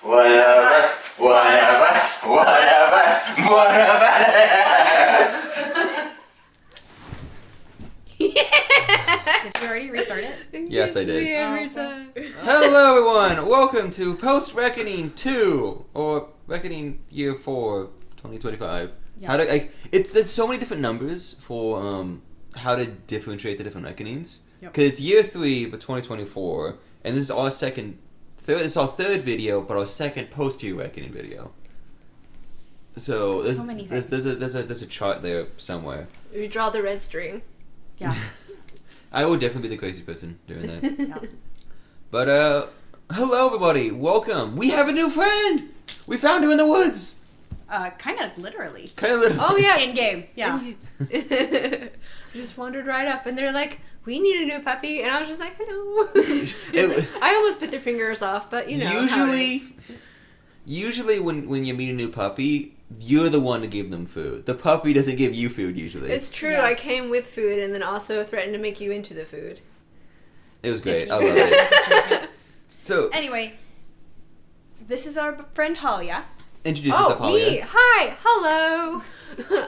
One of us, one of us, one of us, one of us. Did you already restart it? Yes, I did. Every time. Hello, everyone. Welcome to Post Reckoning 2 or Reckoning Year 4, 2025. Yeah. There's so many different numbers for how to differentiate the different reckonings. Yep. Because it's Year 3, but 2024, and this is our it's our third video, but our second post-year reckoning video. So there's So many there's a chart there somewhere. We draw the red string. Yeah. I will definitely be the crazy person doing that. Yeah. But hello everybody, welcome. We have a new friend. We found her in the woods. Kind of literally. Kind of little. Oh yeah, In game. Yeah. Just wandered right up, and they're like, "We need a new puppy," and I was just like, "Hello." It- I almost bit their fingers off, but you know. how it is. Usually when you meet a new puppy, you're the one to give them food. The puppy doesn't give you food usually. It's true. Yeah. I came with food, and then also threatened to make you into the food. It was great. If I you- love it. So Anyway, this is our friend Halia. introduce yourself, Oh, me! Halia. Hi, hello.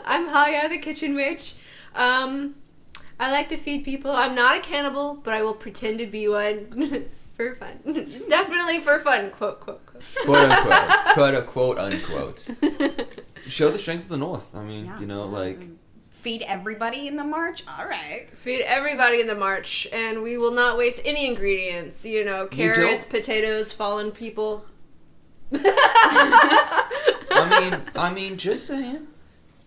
I'm Halia, the kitchen witch. I like to feed people. I'm not a cannibal, but I will pretend to be one for fun. It's definitely for fun. Quote, quote, quote. Quote unquote. Show the strength of the North. I mean, Yeah. you know, like Feed everybody in the march? Alright. Feed everybody in the march, and we will not waste any ingredients. You know, carrots, potatoes, fallen people. I mean, just saying,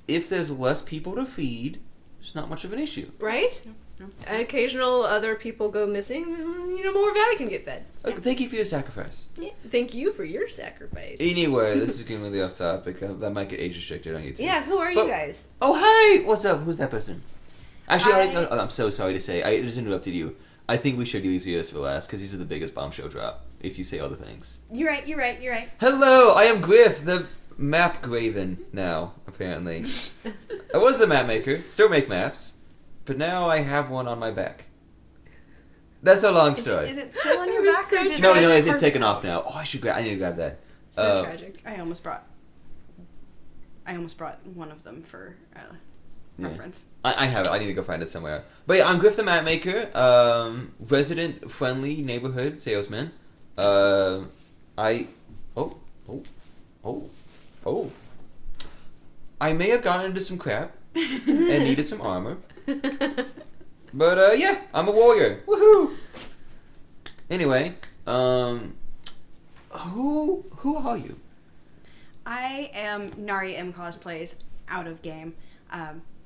if there's less people to feed, it's not much of an issue. Right? No. Occasional other people go missing, you know, more of that can get fed. Thank you for your sacrifice. Yeah. Thank you for your sacrifice. Anyway, this is getting really off topic. That might get age restricted on YouTube. Yeah, who are But- you guys? Oh, hey! What's up? Who's that person? Actually, I- I'm so sorry to say. I just interrupted you. I think we should leave these for last, because these are the biggest bombshell drop, if you say other things. You're right. Hello, I am Griff, the map graven now, apparently. I was the map maker, still make maps, but now I have one on my back. That's a long story. Is it still on your It was back? so or did No, I- it's taken off now. Oh, I need to grab that. So tragic. I almost brought one of them for reference. I have it. I need to go find it somewhere. But yeah, I'm Griff the Map Maker, resident friendly neighborhood salesman. I may have gotten into some crap and needed some armor. But yeah, I'm a warrior. Woohoo! Anyway, who are you? I am Nari M Cosplays out of game.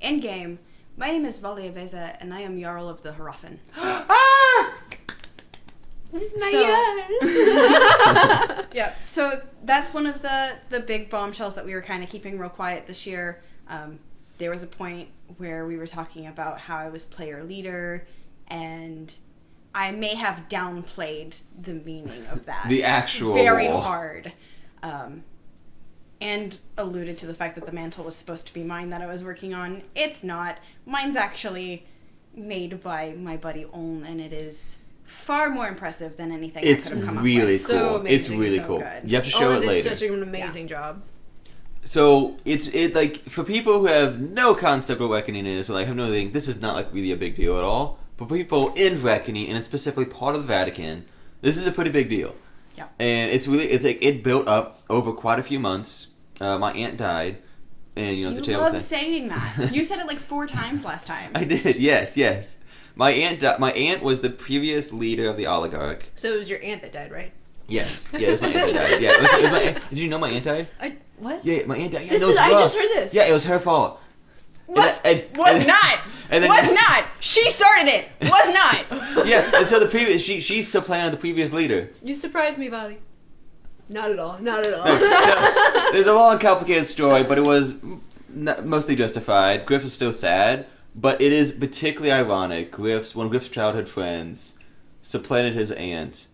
In game, my name is Valia Veza, and I am Jarl of the Harafen. Ah! Yeah, so that's one of the big bombshells that we were kind of keeping real quiet this year. There was a point where we were talking about how I was player leader, and I may have downplayed the meaning of that. The actual very role. hard. And alluded to the fact that the mantle was supposed to be mine that I was working on. It's not. Mine's actually made by my buddy Oln, and it is far more impressive than anything It's I could have come really up with. So cool. amazing. It's really So cool. good. You have to show Owen it did later. such an amazing job. So it like for people who have no concept of what Reckoning is, or like have no thing, this is not like really a big deal at all. But people in Reckoning, and it's specifically part of the Vatican, this is a pretty big deal. Yeah. And it's like it built up over quite a few months. My aunt died, and you know it's a You terrible love thing. saying that. You said it like 4 times last time. I did, yes. My aunt was the previous leader of the oligarch. So it was your aunt that died, right? Yes, yeah, it was my aunt that died. Yeah, it was my aunt. Did you know my aunt died? What? Yeah, my aunt died. Yeah, This no, is, it's I rough. just heard this. Yeah, it was her fault. Was not. and then- Was not. She started it. Was not. Yeah, and so the previous she supplanted the previous leader. You surprised me, Vali. Not at all. Not at all. So, there's a long, complicated story, but it was mostly justified. Griff is still sad, but it is particularly ironic. One of Griff's childhood friends supplanted his aunt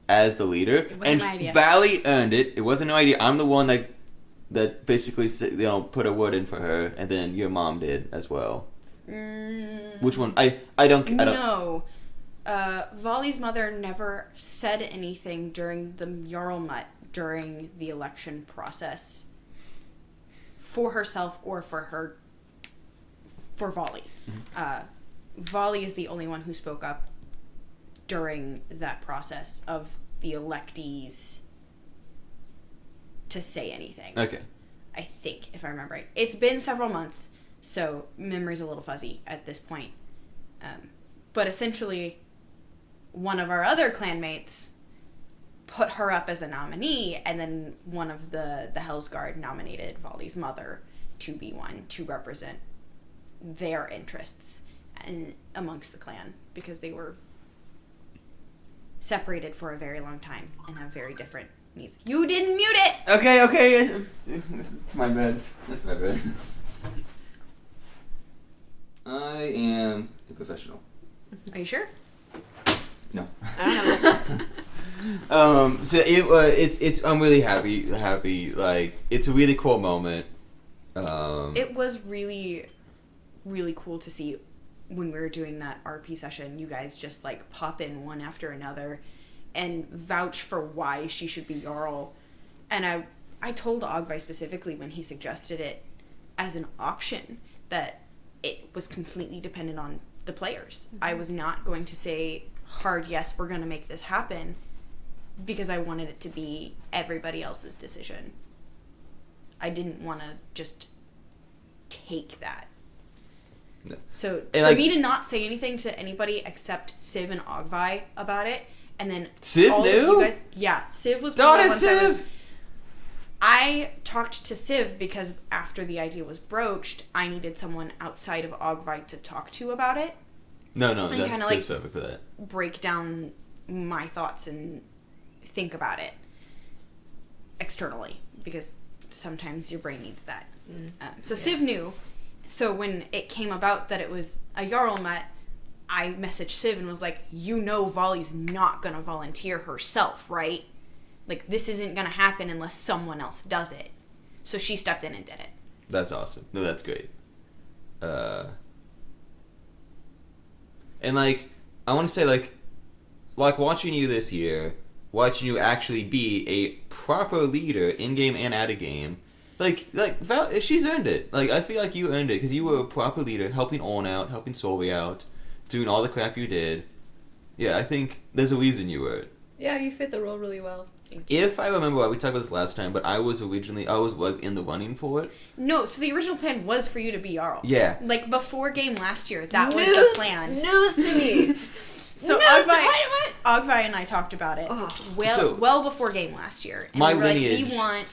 as the leader, It wasn't and my idea. Valley earned it. It wasn't no idea. I'm the one that basically put a word in for her, and then your mom did as well. Which one? I don't. No. Vali's mother never said anything during the Jarl Nut during the election process for herself or for Volley. Volley is the only one who spoke up during that process of the electees to say anything. Okay. I think, if I remember right. It's been several months, so memory's a little fuzzy at this point. But essentially, one of our other clanmates put her up as a nominee, and then one of the Hell's Guard nominated Volley's mother to be one to represent their interests amongst the clan, because they were separated for a very long time and have very different needs. You didn't mute it! Okay. My bad. That's my bad. I am a professional. Are you sure? No. I don't know. So it's I'm really happy. Like, it's a really cool moment. It was really, really cool to see when we were doing that RP session, you guys just like pop in one after another and vouch for why she should be Jarl. And I told Ogvi specifically when he suggested it as an option that it was completely dependent on the players. Mm-hmm. I was not going to say hard yes, we're going to make this happen, because I wanted it to be everybody else's decision. I didn't want to just take that. No. So for me to not say anything to anybody except Civ and Ogvi about it, and then Civ all knew? of you guys, yeah, Civ was one of the ones that was. I talked to Civ because after the idea was broached, I needed someone outside of Ogvi to talk to about it. No, and that's kinda, Civ's perfect for that. Break down my thoughts and think about it externally, because sometimes your brain needs that. So Civ knew. So when it came about that it was a Jarl Met, I messaged Civ and was like, Volley's not going to volunteer herself, right? Like, this isn't going to happen unless someone else does it. So she stepped in and did it. That's awesome. No, that's great. And, like, I want to say, like watching you this year, watching you actually be a proper leader in-game and out-of-game, Val, she's earned it. Like, I feel like you earned it, because you were a proper leader, helping Orn out, helping Solvi out, doing all the crap you did. Yeah, I think there's a reason you were it. Yeah, you fit the role really well. If I remember right, we talked about this last time, but I was in the running for it. No, so the original plan was for you to be Jarl. Yeah. Like, before game last year, that was the plan. News to me! So Ogvi and I talked about it well before game last year. And my we were lineage. Like,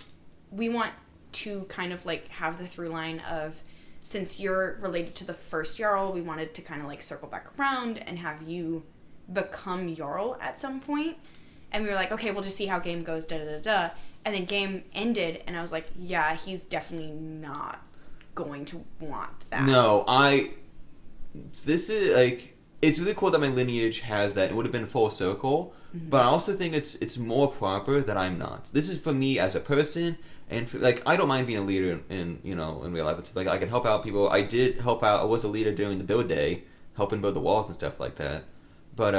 we want to kind of like have the through line of, since you're related to the first Jarl, we wanted to kind of like circle back around and have you become Jarl at some point. And we were like, okay, we'll just see how game goes, da-da-da-da. And then game ended, and I was like, yeah, he's definitely not going to want that. No, this is, like, it's really cool that my lineage has that. It would have been full circle, but I also think it's more proper that I'm not. This is for me as a person, and for, like, I don't mind being a leader in real life. It's like, I can help out people. I did help out. I was a leader during the build day, helping build the walls and stuff like that. But,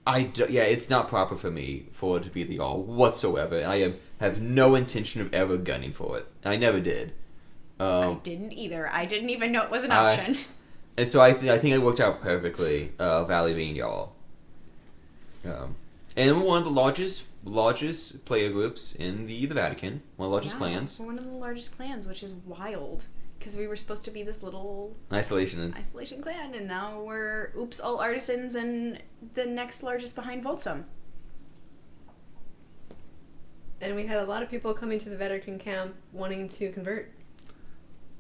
it's not proper for me for it to be the Jarl whatsoever. I have no intention of ever gunning for it. I never did. I didn't either. I didn't even know it was an option. And so I think it worked out perfectly, Valley being Jarl. And we're one of the largest player groups in the Vatican. One of the largest clans. We're one of the largest clans, which is wild. Because we were supposed to be this little isolation clan, and now we're all artisans and the next largest behind Voltsum. And we had a lot of people coming to the Vatican camp wanting to convert.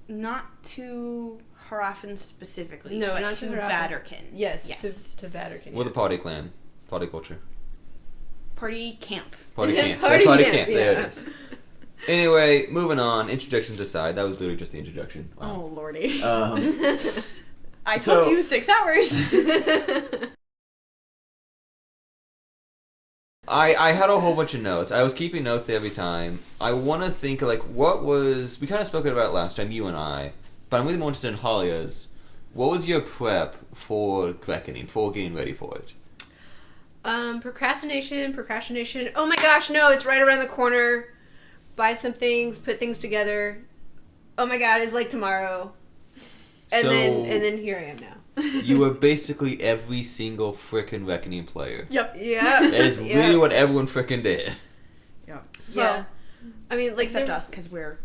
Not to Harafen specifically, no, but not to Harafen. Vatican. Yes. To Vatican. We're the party clan. Party culture. Party camp. Party yes, camp. Party camp. Camp. There it is. Anyway, moving on. Introductions aside, that was literally just the introduction. Wow. Oh, lordy. I So- told you 6 hours. I had a whole bunch of notes. I was keeping notes every time. I want to think, like, we kind of spoke about it last time, you and I, but I'm really more interested in Halia's. What was your prep for Reckoning, for getting ready for it? Procrastination. Oh my gosh, no, it's right around the corner. Buy some things, put things together. Oh my god, it's like tomorrow. And then here I am now. You were basically every single frickin' Reckoning player. Yep. Yeah. That is really what everyone frickin' did. Yep. Yeah. Well, I mean, like, except us, because we're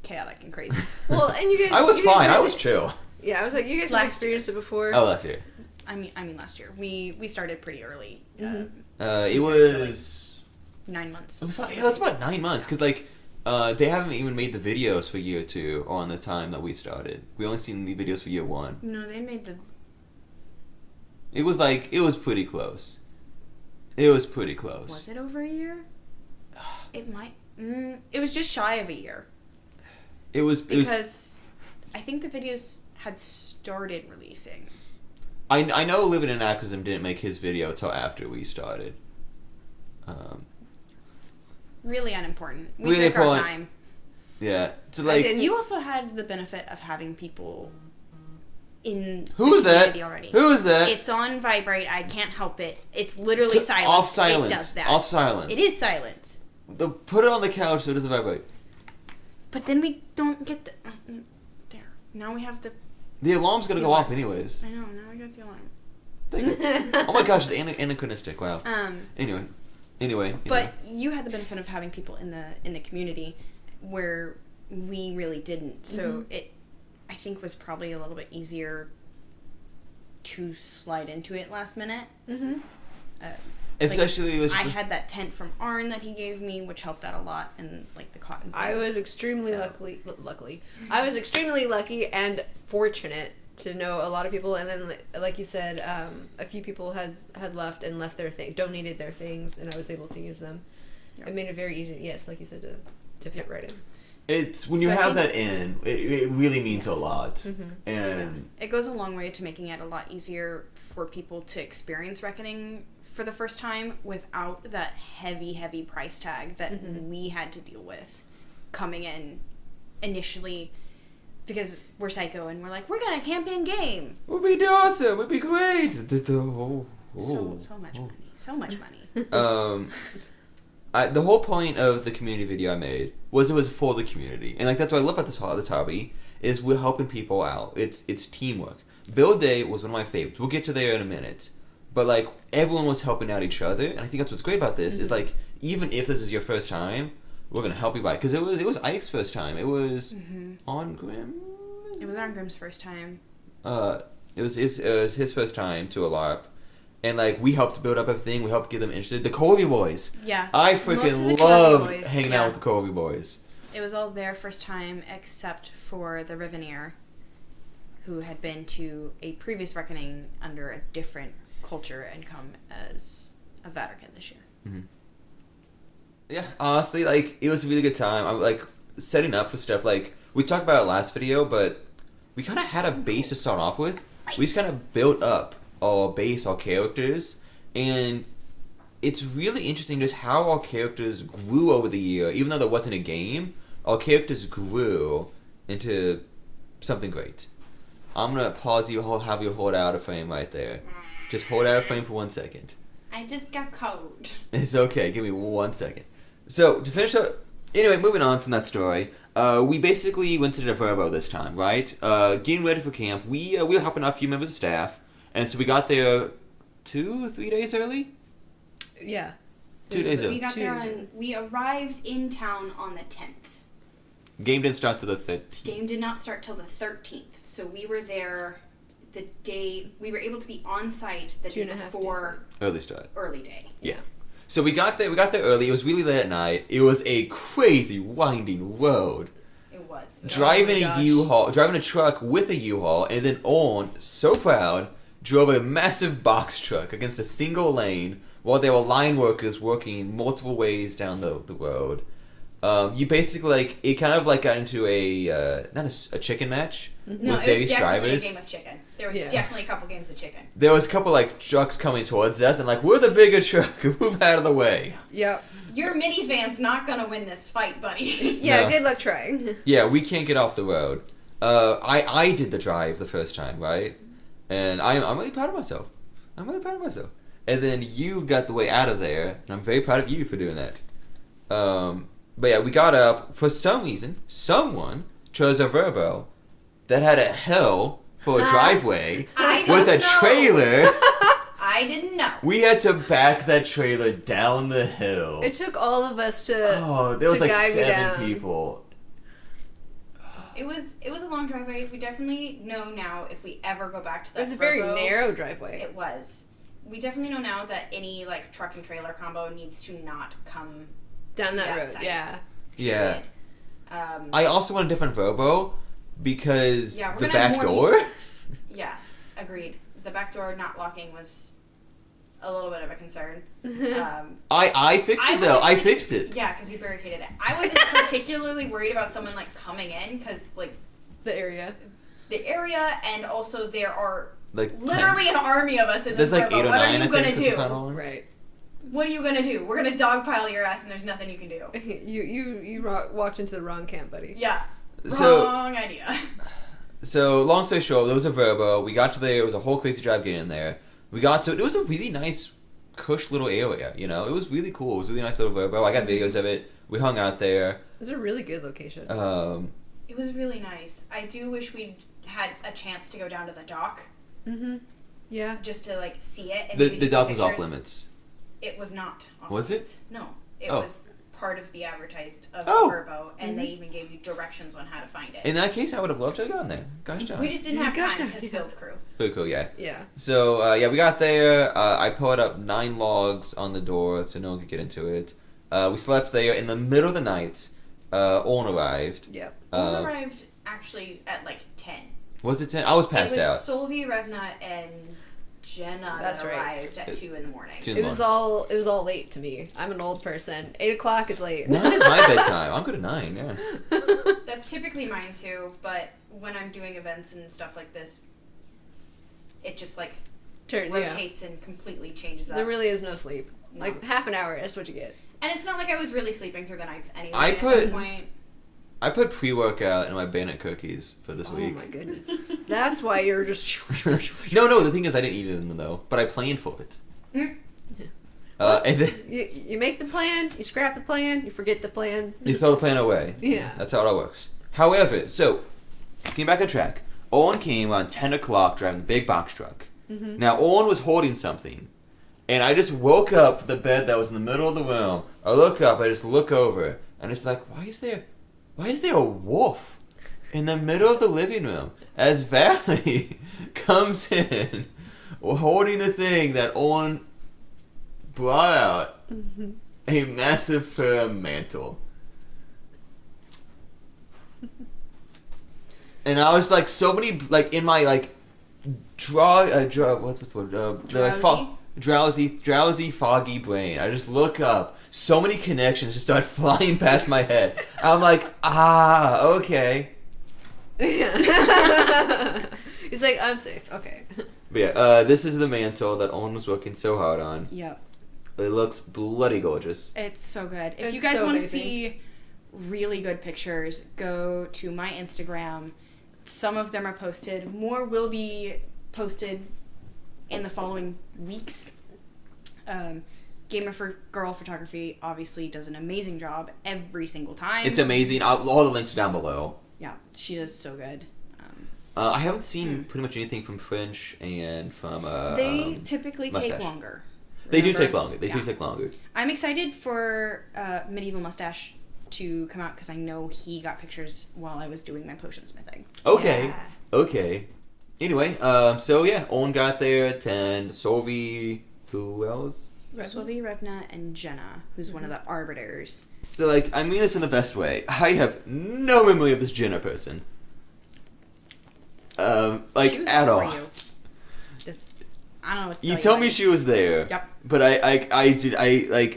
chaotic and crazy. Well, and you guys. I was you guys fine. I really- was chill. Yeah, I was like, you guys have experienced it before. Oh, last year. I mean, last year we started pretty early. It was 9 months. It was about 9 months because like they haven't even made the videos for year 2 on the time that we started. We only seen the videos for year 1. No, they made the. It was pretty close. It was pretty close. Was it over a year? It might. It was just shy of a year. It was because I think the videos had started releasing. I know Living in Acrism didn't make his video till after we started. Really unimportant. We really took our time. Yeah. So like You also had the benefit of having people in Who's the that? community already. Who is that? It's on vibrate. I can't help it. It's literally silent. Off silence. It does that. Off silence. It is silent. Put it on the couch so it doesn't vibrate. But then we don't get the there. Now we have the. The alarm's gonna go off anyways. I know. Now we got the alarm. Oh my gosh, it's anachronistic. Wow. Anyway. But you had the benefit of having people in the community where we really didn't. So it, I think, was probably a little bit easier to slide into it last minute. Especially I had that tent from Arn that he gave me, which helped out a lot, and like the cotton. I was extremely lucky. I was extremely lucky and fortunate to know a lot of people, and then like you said, a few people had left their thing, donated their things, and I was able to use them. Yep. It made it very easy. Yes, like you said, to fit right in. It's when you have that in, it really means a lot, and it goes a long way to making it a lot easier for people to experience Reckoning for the first time without that heavy price tag that we had to deal with coming in initially, because we're psycho and we're like, we're gonna camp in game. We'll be awesome. We'll be great. So much money. The whole point of the community video I made was it was for the community, and like that's what I love about this hobby is we're helping people out. It's teamwork. Build Day was one of my favorites. We'll get to there in a minute. But, like, everyone was helping out each other, and I think that's what's great about this, is, like, even if this is your first time, we're going to help you by it. Because it was Ike's first time. It was on Grim? It was on Grim's first time. It was his first time to a LARP. And, like, we helped build up everything. We helped get them interested. The Corby boys. Yeah. I freaking love hanging out with the Corby boys. It was all their first time, except for the Riveneer, who had been to a previous Reckoning under a different culture and come as a Vatican this year. Yeah, honestly, like, it was a really good time. I'm, like, setting up for stuff, like, we talked about it last video, but we kind of had a base to start off with. We just kind of built up our base, our characters, and it's really interesting just how our characters grew over the year. Even though there wasn't a game, our characters grew into something great. I'm going to pause you, have you hold out a frame right there. Just hold out a frame for 1 second. I just got cold. It's okay. Give me 1 second. So, to finish up... Anyway, moving on from that story, we basically went to the VRBO this time, right? Getting ready for camp. We were helping out a few members of staff, and so we got there 3 days early? Yeah. 2 days early. We arrived in town on the 10th. Game didn't start till the 13th. Game did not start till the 13th, so we were there... the day we were able to be on site the day before early start. Early day. Yeah. So we got there early. It was really late at night. It was a crazy winding road. It was. Driving a truck with a U-Haul, and then Orn, so proud, drove a massive box truck against a single lane while there were line workers working multiple ways down the road. You basically, like, it kind of, like, got into not a chicken match with various drivers. A game of chicken. There was definitely a couple games of chicken. There was a couple, like, trucks coming towards us, and, like, we're the bigger truck. Move out of the way. Yep. Your minivan's not gonna win this fight, buddy. Yeah, No. good luck trying. Yeah, we can't get off the road. I did the drive the first time, right? And I'm really proud of myself. and then you got the way out of there, and I'm very proud of you for doing that. But yeah, we got up. For some reason, someone chose a VRBO that had a hill for a driveway with a trailer. I didn't know. We had to back that trailer down the hill. It took all of us to. There was like guide me 7 down. people. It was a long driveway. We definitely know now if we ever go back to that. It was a very VRBO, narrow driveway. It was. We definitely know now that any like truck and trailer combo needs to not come Down to that road, site. yeah. Yeah. Period. I also want a different VRBO because Yeah, we're the gonna have back more door. Yeah, agreed. The back door not locking was a little bit of a concern. I fixed it though. I fixed it. Yeah, because you barricaded it. I wasn't particularly worried about someone like coming in because like The area. and also there are Like literally an army of us in this there's like VRBO. 8 or What 9. are you I gonna think, do? Right. What are you gonna do? We're gonna dogpile your ass and there's nothing you can do. You walked into the wrong camp, buddy. Yeah. So- Wrong idea. So long story short, there was a VRBO. We got to there. It was a whole crazy drive getting in there. We got to it. It was a really nice, cush little area. You know, it was really cool. It was a really nice little VRBO. I got videos of it. We hung out there. It was a really good location. It was really nice. I do wish we'd had a chance to go down to the dock Mm-hmm. Yeah. just to like see it. And The maybe do dock some was off pictures. limits. It was not. Off Was it? limits. No. It Oh. was part of the advertised of Oh. VRBO, and they even gave you directions on how to find it. In that case, I would have loved to have gone there. Gosh darn. We just didn't have Gosh, time because yeah. build crew. Pretty cool, yeah. Yeah. So yeah, we got there. I put up 9 logs on the door so no one could get into it. We slept there in the middle of the night. Owen arrived. Yep. Owen arrived actually at like 10. Was it 10? I was passed it was out. Solvi, Revna, and Jenna That's that right. arrived at 2 in the morning. 2 in It the was morning. all late to me. I'm an old person. 8 o'clock is late. 9 is my bedtime. I'm good at 9. Yeah. That's typically mine too, but when I'm doing events and stuff like this, it just like Yeah. rotates and completely changes up. There really is no sleep. No. Like half an hour, that's what you get. And it's not like I was really sleeping through the nights anyway. I at put- that point. I put pre-workout in my Bandit cookies for this Oh week. my goodness. That's why you're just. No, the thing is I didn't eat them though, but I planned for it. Mm. And then You make the plan, you scrap the plan, you forget the plan. you throw the plan away. Yeah. That's how it all works. However, so, getting back on track, Owen came around 10 o'clock driving a big box truck. Mm-hmm. Now, Owen was holding something, and I just woke up from the bed that was in the middle of the room. I look up, I just look over, and it's like, why is there a wolf in the middle of the living room as Valley comes in holding the thing that Owen brought out, a massive fur mantle. And I was like, so many, like, in my, like, what's the word? Drowsy, foggy brain. I just look up. So many connections just start flying past my head. I'm like, okay. Yeah. He's like, I'm safe. Okay. But yeah, this is the mantle that Owen was working so hard on. Yep. It looks bloody gorgeous. It's so good. If It's you guys so want to amazing. see really good pictures, go to my Instagram. Some of them are posted. More will be posted in the following weeks. Gamer for Girl Photography obviously does an amazing job every single time. It's amazing. All the links are down below. Yeah, she does so good. I haven't seen pretty much anything from French and from They typically take Mustache. longer. They do Remember? take longer. They Yeah. do take longer. I'm excited for Medieval Mustache to come out because I know he got pictures while I was doing my potion smithing. Okay. Yeah. Okay. Anyway, so yeah, Owen got there at 10. Solvi, who else? Sylvie, Revna, and Jenna, who's one of the arbiters. So, like, I mean this in the best way. I have no memory of this Jenna person. Like, She was at before all. You. I don't know what to You tell told me buddy. she was there. Yep. But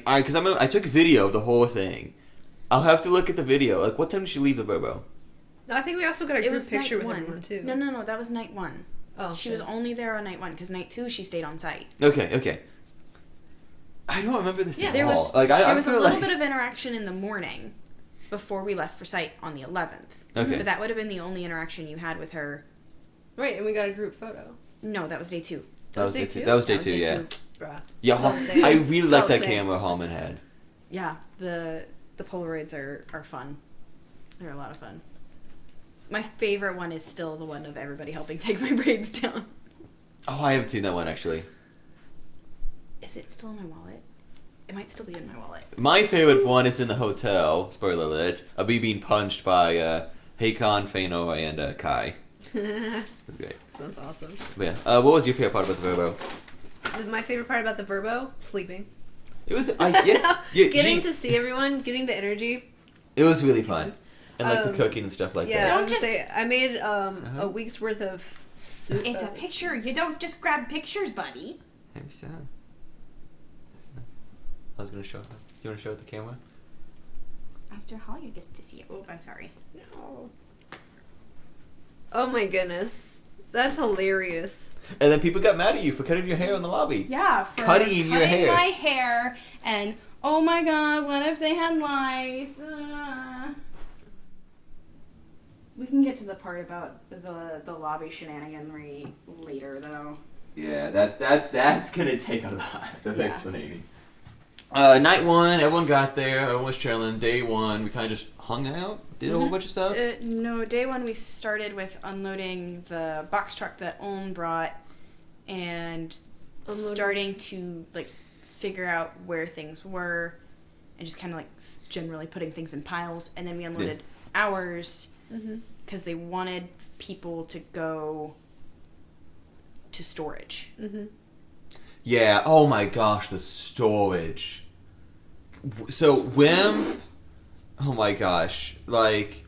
because I took a video of the whole thing. I'll have to look at the video. Like, what time did she leave the VRBO? No, I think we also got a It group was picture night with one. everyone too. No, that was night one. Oh, She was only there on night one because night two she stayed on site. Okay. I don't remember this Yeah, at There all. was Like, there was a feel little like... bit of interaction in the morning before we left for site on the 11th. Okay. But that would have been the only interaction you had with her. Right, and we got a group photo. No, that was day two. That was day two? two. That was day That two, was day yeah. two. bruh. Yeah, It's all the same. I really It's like all the that same. camera Hallman had. Yeah, the Polaroids are fun. They're a lot of fun. My favorite one is still the one of everybody helping take my braids down. Oh, I haven't seen that one actually. Is it still in my wallet? It might still be in my wallet. My favorite one is in the hotel. Spoiler alert: of me being punched by Hakon, Fano, and Kai. It was great. Sounds awesome. But yeah, what was your favorite part about the VRBO? My favorite part about the VRBO? Sleeping. It was Getting to see everyone, getting the energy. It was really fun, and like the cooking and stuff like Yeah, that. I was gonna say I made a week's worth of soup. It's a picture. You don't just grab pictures, buddy. Maybe so. I was gonna show it. You want to show it the camera? After Holly gets to see it. Oh, I'm sorry. No. Oh my goodness, that's hilarious. And then people got mad at you for cutting your hair in the lobby. Yeah, for Cutting your hair. my hair, and oh my god, what if they had lice? We can get to the part about the lobby shenaniganry later, though. Yeah, that's gonna take a lot of Yeah. explaining. Night one, everyone got there, everyone was chilling. Day one, we kind of just hung out, did a whole bunch of stuff. No, day one we started with unloading the box truck that Olin brought, and starting to like figure out where things were, and just kind of like generally putting things in piles. And then we unloaded ours because they wanted people to go to storage. Yeah, oh my gosh, the storage. So, Wim, oh my gosh, like,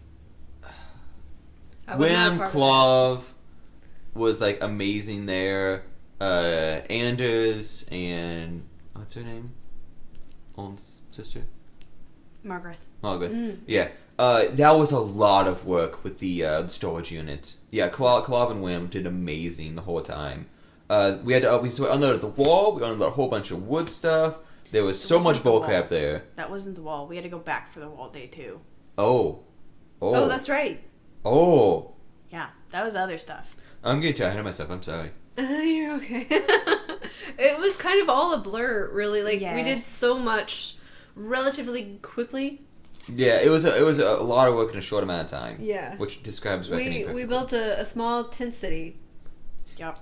Wim, Clove was like amazing there. Anders and, what's her name? Owen's sister? Margaret. Yeah. That was a lot of work with the storage unit. Yeah, Clove and Wim did amazing the whole time. We had to we unloaded the wall. We unloaded a whole bunch of wood stuff. There was so much bull crap there. That wasn't the wall. We had to go back for the wall day 2. Oh, that's right. Oh, Yeah, that was other stuff. I'm getting tired of myself. I'm sorry. You're okay. It was kind of all a blur, really. Like we did so much relatively quickly. Yeah, it was a lot of work in a short amount of time. Yeah, which describes reckoning. We built a small tent city. Yep.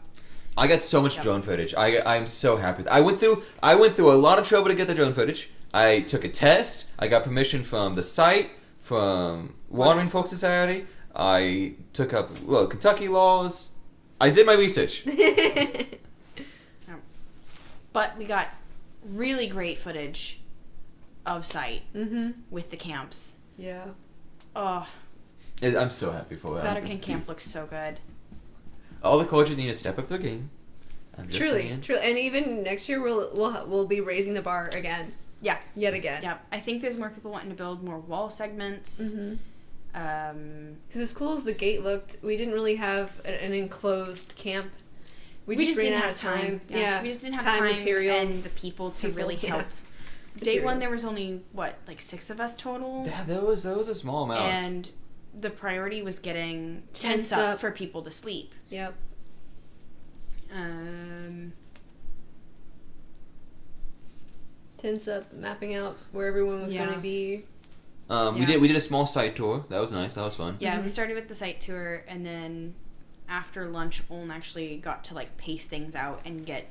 I got so much drone footage. I'm so happy. I went through a lot of trouble to get the drone footage. I took a test. I got permission from the site, from Watering Folk Society. I took up Kentucky laws. I did my research. But we got really great footage of site with the camps. Yeah. Oh, I'm so happy for that. Vatican Camp looks so good. All the coaches need to step up their game. Truly, and even next year we'll be raising the bar again. Yeah, yet again. Yeah, I think there's more people wanting to build more wall segments. Because as cool as the gate looked, we didn't really have an enclosed camp. We just didn't ran have out of time. Yeah, we just didn't have time materials, and the people to really help. Day one, there was only 6 of us total. Yeah, that was a small amount. And the priority was getting tents up for people to sleep. Yep. Tents up, mapping out where everyone was going to be. We did a small site tour. That was nice. That was fun. Yeah, we started with the site tour, and then after lunch, Olin actually got to pace things out and get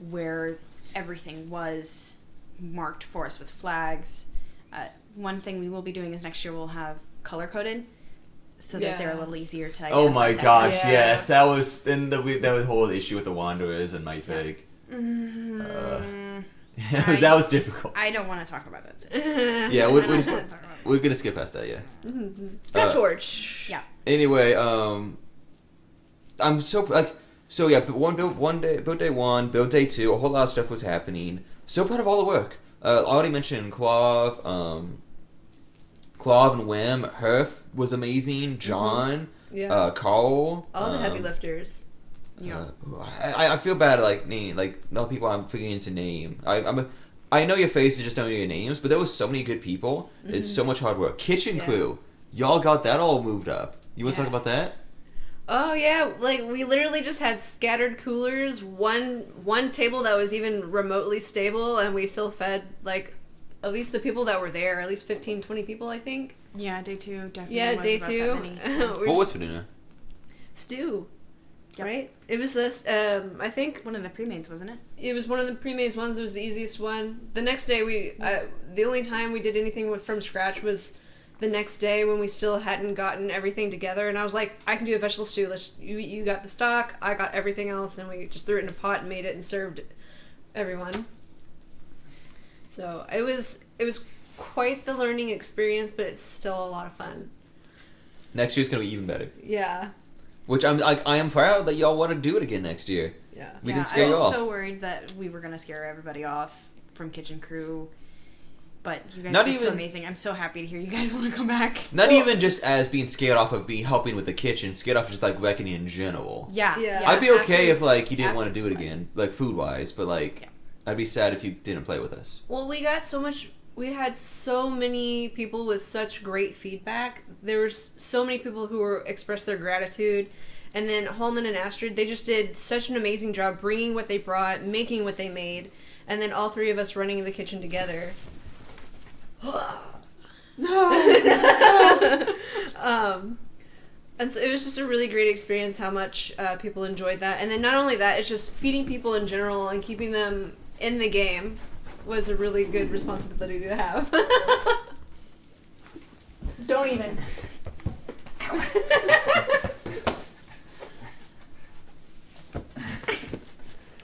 where everything was marked for us with flags. One thing we will be doing is next year we'll have color coded, so that they're a little easier to identify. Oh my gosh, yes, that was that whole issue with the Wanderers and Mightvig. That was difficult. I don't want to talk about that. Yeah, we're gonna skip past that. Yeah. Fast forward. Yeah. Anyway, I'm so build day one, build day 2, a whole lot of stuff was happening. So proud of all the work. I already mentioned Clove and Wim. Herf was amazing. John, Carl, all the heavy lifters. Yeah. I feel bad the people I'm forgetting to name. I know your faces, just don't know your names. But there was so many good people. It's so much hard work. Kitchen crew, y'all got that all moved up. You want to talk about that? Oh yeah, like we literally just had scattered coolers, one table that was even remotely stable, and we still fed like at least the people that were there, at least 15, 20 people, I think. Yeah, day 2 definitely. Yeah, was day about 2. That many. What was for dinner? Stew. Yep. Right? It was just I think One of the pre-mains, wasn't it? it was one of the pre-made ones. It was the easiest one. The next day the only time we did anything from scratch was the next day when we still hadn't gotten everything together, and I was like, I can do a vegetable stew. You got the stock, I got everything else, and we just threw it in a pot and made it and served everyone. So it was quite the learning experience, but it's still a lot of fun. Next year's gonna be even better. Yeah. Which I am proud that y'all want to do it again next year. Yeah. We didn't scare I you was off. so worried that we were gonna scare everybody off from Kitchen Crew, but you guys Not did so even- amazing. I'm so happy to hear you guys want to come back. Not even just as being scared off of being helping with the kitchen, scared off of just like wrecking in general. Yeah. Yeah. I'd be okay after- if like you didn't want to after do it the again, like food wise, but like Yeah. I'd be sad if you didn't play with us. Well, we had so many people with such great feedback. There was so many people who expressed their gratitude. And then Holman and Astrid, they just did such an amazing job bringing what they brought, making what they made, and then all three of us running in the kitchen together. No. And so it was just a really great experience how much people enjoyed that. And then not only that, it's just feeding people in general and keeping them in the game was a really good responsibility to have. Don't even.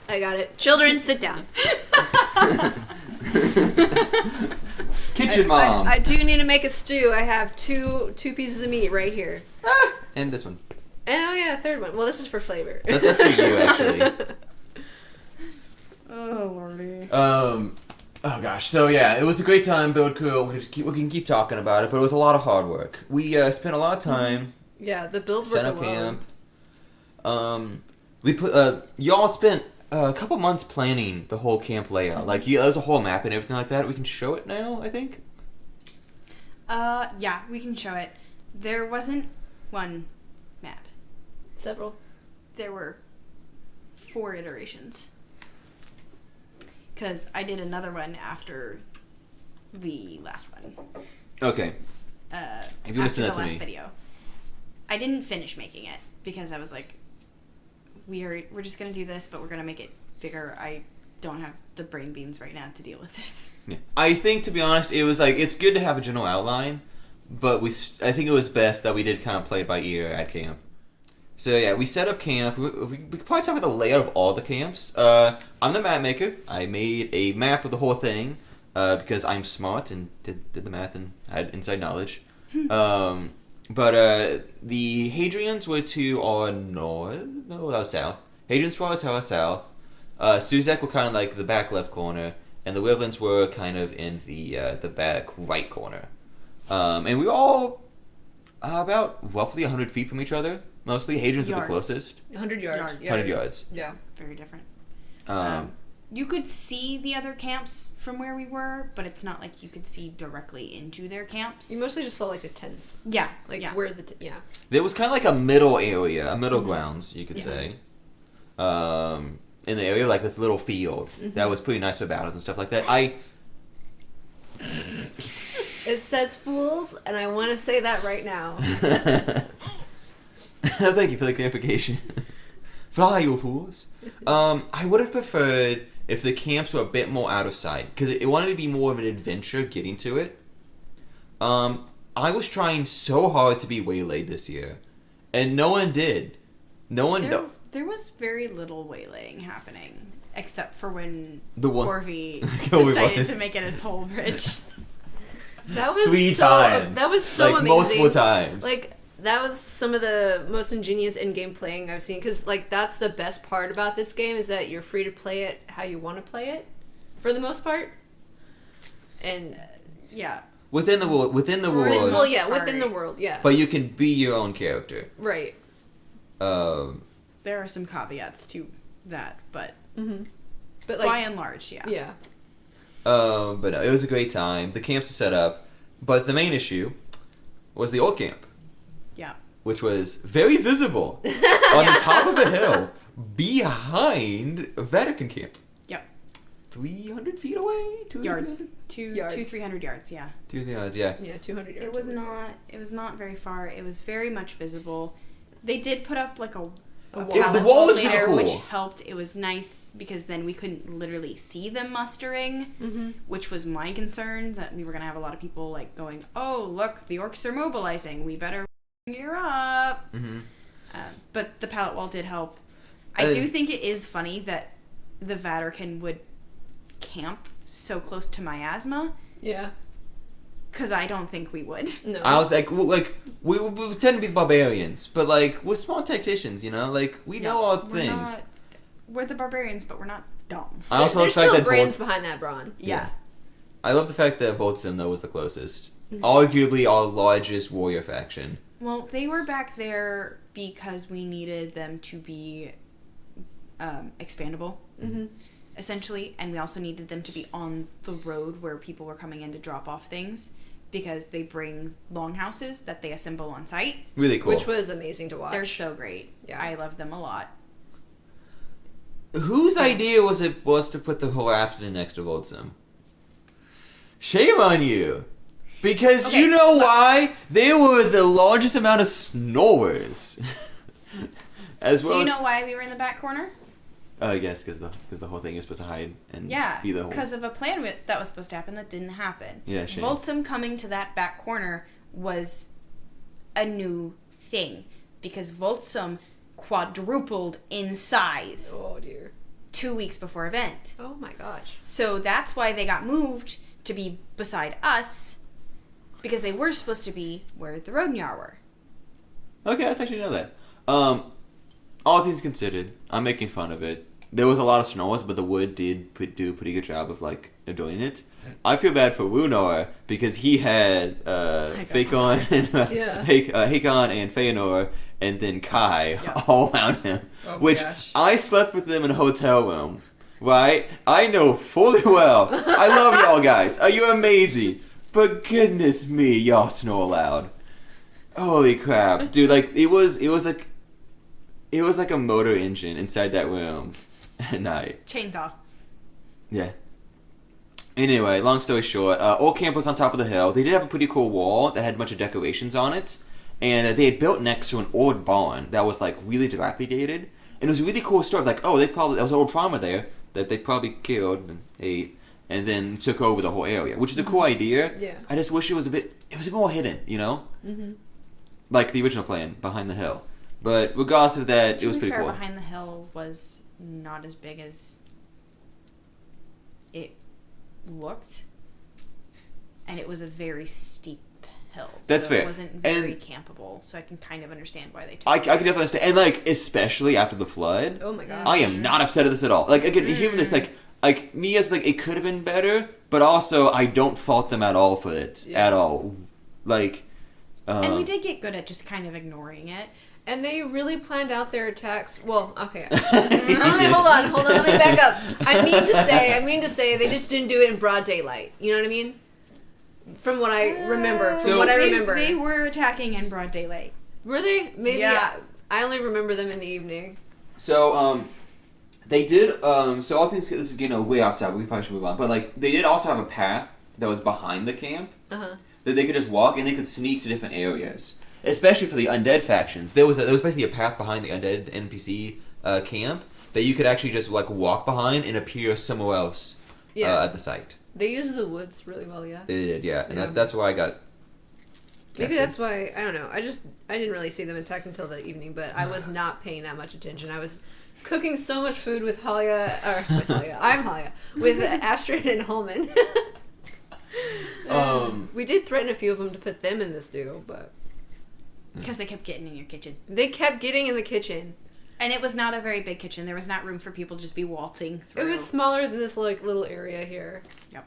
I got it. Children, sit down. Kitchen mom. I do need to make a stew. I have two pieces of meat right here. And this one. And, oh yeah, a third one. Well, this is for flavor. That's for you, actually. Oh, Lordy. Oh gosh. So yeah, it was a great time. Build crew. We can keep talking about it, but it was a lot of hard work. We spent a lot of time. Yeah, the build work Set up alone. camp. We put y'all spent a couple months planning the whole camp layout. Like, there's a whole map and everything like that. We can show it now, I think. Yeah, we can show it. There wasn't one map. Several. There were 4 iterations. Because I did another one after the last one. Okay. If you want to send that to me. Video. I didn't finish making it because I was like, we're just gonna do this, but we're gonna make it bigger. I don't have the brain beans right now to deal with this. Yeah. I think, to be honest, it was like, it's good to have a general outline, but I think it was best that we did kind of play it by ear at camp. So yeah, we set up camp. We could probably talk about the layout of all the camps. I'm the map maker. I made a map of the whole thing because I'm smart and did the math and had inside knowledge. But the Hadrians were to our north. No, that was south. Hadrians were to our south. Suzak were kind of like the back left corner, and the Wyverns were kind of in the back right corner. And we were all about roughly 100 feet from each other. Mostly, Hadrians were the Yards. closest. 100 yards. 100 yards. Yeah. Very different. Um, You could see the other camps from where we were, but it's not like you could see directly into their camps. You mostly just saw like the tents. Yeah, Like yeah. where there was kind of like a middle area, a middle grounds, you could Yeah. say. In the area, like this little field that was pretty nice for battles and stuff like that. It says fools, and I want to say that right now. Thank you for the clarification. Fly, you fools. I would have preferred if the camps were a bit more out of sight, because it wanted to be more of an adventure getting to it. I was trying so hard to be waylaid this year, and no one did. There was very little waylaying happening, except for when The one- Corvy Corvy decided was- to make it a toll bridge. That was 3 so, times. That was so like, amazing. multiple times. Like, that was some of the most ingenious in-game playing I've seen, because like that's the best part about this game is that you're free to play it how you want to play it, for the most part. And Yeah. within the world, within the For the world. well, yeah, within Alright. the world, yeah. But you can be your own character. Right. There are some caveats to that, but But by like, and large, yeah. yeah. But no, it was a great time. The camps were set up, but the main issue was the old camp. Yeah. which was very visible on the top of a hill behind Vatican Camp. Yep. 300 feet away? 200 Yards. Yards. 300 yards, yeah. 200 yards, yeah. Yeah, 200 yards. It was not very far. It was very much visible. They did put up like a wall. The wall was really later, cool. which helped. It was nice because then we couldn't literally see them mustering, which was my concern, that we were going to have a lot of people like going, oh, look, the orcs are mobilizing. We better gear up. But the pallet wall did help. I do think it is funny that the Vatican would camp so close to miasma. Yeah. Because I don't think we would. No. I don't think, we tend to be the barbarians, but, like, we're small tacticians, you know? Like, we know all things. We're the barbarians, but we're not dumb. I also There's love the fact still that brains behind that brawn. Yeah. I love the fact that Voltsim, though, was the closest. Arguably our largest warrior faction. Well, they were back there because we needed them to be expandable, essentially, and we also needed them to be on the road where people were coming in to drop off things, because they bring longhouses that they assemble on site. Really cool. Which was amazing to watch. They're so great. Yeah. I love them a lot. Whose idea was to put the whole afternoon next to Voltsim? Shame on you! Because Okay, you know why? They were the largest amount of snorers. As well Do you as, know why we were in the back corner? yes, because the whole thing is supposed to hide and be the whole... because of a plan that was supposed to happen that didn't happen. Yeah, shame. Voltsim coming to that back corner was a new thing, because Voltsim quadrupled in size Oh, dear. 2 weeks before event. Oh, my gosh. So that's why they got moved to be beside us, because they were supposed to be where the Rodnyar were. Okay, let's actually know that. All things considered, I'm making fun of it. There was a lot of snows, but the wood did do a pretty good job of, like, doing it. I feel bad for Runor, because he had Hakon and Hakon and Feanor, and then Kai all around him. Oh my which gosh. I slept with them in a hotel room, right? I know fully well. I love y'all guys. You're amazing. But goodness me, y'all snore loud. Holy crap, dude! Like it was like a motor engine inside that room at night. Chainsaw. Yeah. Anyway, long story short, Old Camp was on top of the hill. They did have a pretty cool wall that had a bunch of decorations on it, and they had built next to an old barn that was like really dilapidated. And it was a really cool story. Like, oh, there was an old farmer there that they probably killed and ate, and then took over the whole area, which is a cool idea. Yeah. I just wish it was a bit more hidden, you know? Mm-hmm. Like the original plan, Behind the Hill. But regardless of that, it was pretty cool. Behind the Hill was not as big as it looked, and it was a very steep hill. That's fair. It wasn't very campable, so I can kind of understand why they took I it. can definitely understand. And, like, especially after the flood. Oh, my gosh. I am not upset at this at all. Like, again, hearing this, like me as, like, it could have been better, but also I don't fault them at all for it. Yeah. At all. Like, and we did get good at just kind of ignoring it. And they really planned out their attacks. Well, okay. Hold on. Let me back up. I mean to say, they just didn't do it in broad daylight. You know what I mean? From what I remember. They were attacking in broad daylight. Were they? Maybe. Yeah. I only remember them in the evening. So, they did, so all things, this is getting way off topic, we probably should move on, but, like, they did also have a path that was behind the camp that they could just walk, and they could sneak to different areas. Especially for the undead factions. There was basically a path behind the undead NPC camp that you could actually just, like, walk behind and appear somewhere else at the site. They used the woods really well, yeah. They did, yeah. And that's why I got Maybe that's why, I don't know. I didn't really see them attack until the evening, but I was not paying that much attention. I was cooking so much food with I'm Halia, with Astrid and Holman. We did threaten a few of them to put them in the stew, but... Because they kept getting in your kitchen. They kept getting in the kitchen. And it was not a very big kitchen. There was not room for people to just be waltzing through. It was smaller than this like little area here. Yep.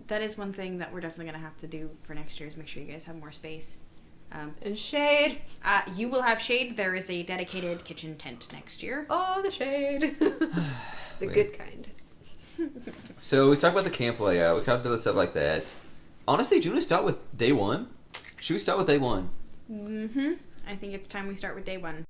That is one thing that we're definitely going to have to do for next year, is make sure you guys have more space. And shade. You will have shade. There is a dedicated kitchen tent next year. Oh, the shade. The good kind. So we talked about the camp layout. We kind of did stuff like that. Honestly, do you want to start with day one? Should we start with day one? Mm-hmm. I think it's time we start with day one.